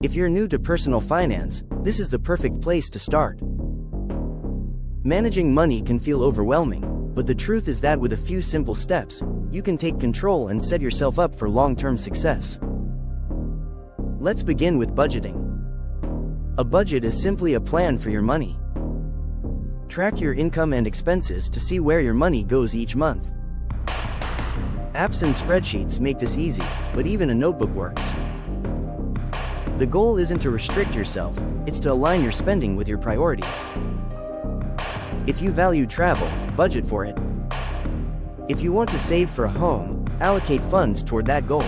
If you're new to personal finance, this is the perfect place to start. Managing money can feel overwhelming, but the truth is that with a few simple steps, you can take control and set yourself up for long-term success. Let's begin with budgeting. A budget is simply a plan for your money. Track your income and expenses to see where your money goes each month. Apps and spreadsheets make this easy, but even a notebook works. The goal isn't to restrict yourself, it's to align your spending with your priorities. If you value travel, budget for it. If you want to save for a home, allocate funds toward that goal.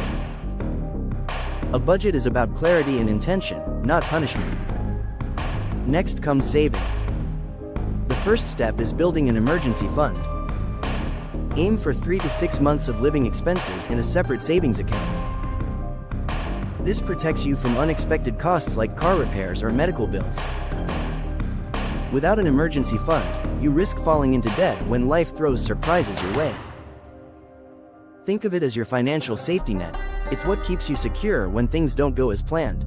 A budget is about clarity and intention, not punishment. Next comes saving. The first step is building an emergency fund. Aim for 3 to 6 months of living expenses in a separate savings account. This protects you from unexpected costs like car repairs or medical bills. Without an emergency fund, you risk falling into debt when life throws surprises your way. Think of it as your financial safety net. It's what keeps you secure when things don't go as planned.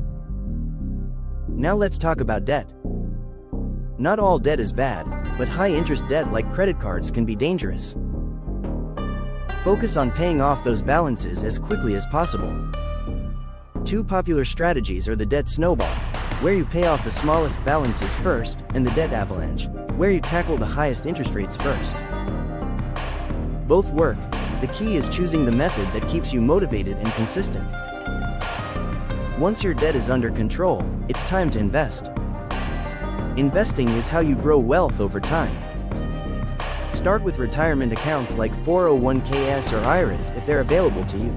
Now let's talk about debt. Not all debt is bad, but high-interest debt like credit cards can be dangerous. Focus on paying off those balances as quickly as possible. Two popular strategies are the debt snowball, where you pay off the smallest balances first, and the debt avalanche, where you tackle the highest interest rates first. Both work. The key is choosing the method that keeps you motivated and consistent. Once your debt is under control, it's time to invest. Investing is how you grow wealth over time. Start with retirement accounts like 401ks or IRAs if they're available to you.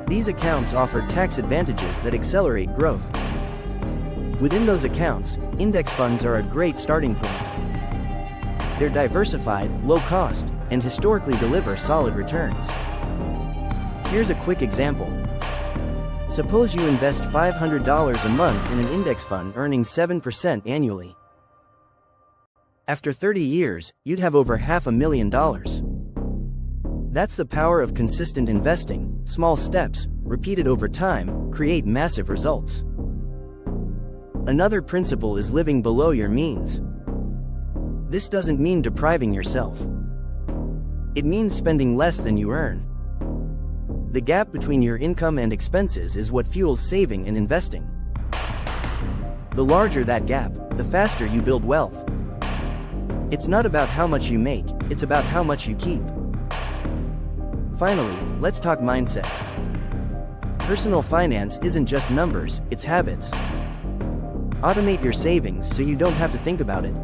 These accounts offer tax advantages that accelerate growth. Within those accounts, index funds are a great starting point. They're diversified, low cost, and historically deliver solid returns. Here's a quick example. Suppose you invest $500 a month in an index fund earning 7% annually. After 30 years, you'd have over $500,000. That's the power of consistent investing. Small steps, repeated over time, create massive results. Another principle is living below your means. This doesn't mean depriving yourself. It means spending less than you earn. The gap between your income and expenses is what fuels saving and investing. The larger that gap, the faster you build wealth. It's not about how much you make, it's about how much you keep. Finally, let's talk mindset. Personal finance isn't just numbers, it's habits. Automate your savings so you don't have to think about it.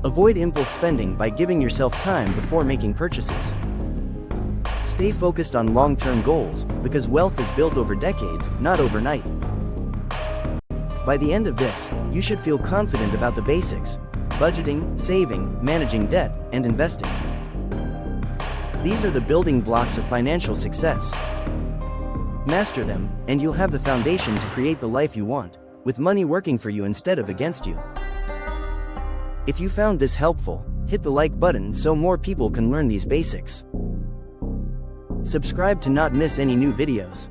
Avoid impulse spending by giving yourself time before making purchases. Stay focused on long-term goals, because wealth is built over decades, not overnight. By the end of this, you should feel confident about the basics: budgeting, saving, managing debt, and investing. These are the building blocks of financial success. Master them, and you'll have the foundation to create the life you want, with money working for you instead of against you. If you found this helpful, hit the like button so more people can learn these basics. Subscribe to not miss any new videos.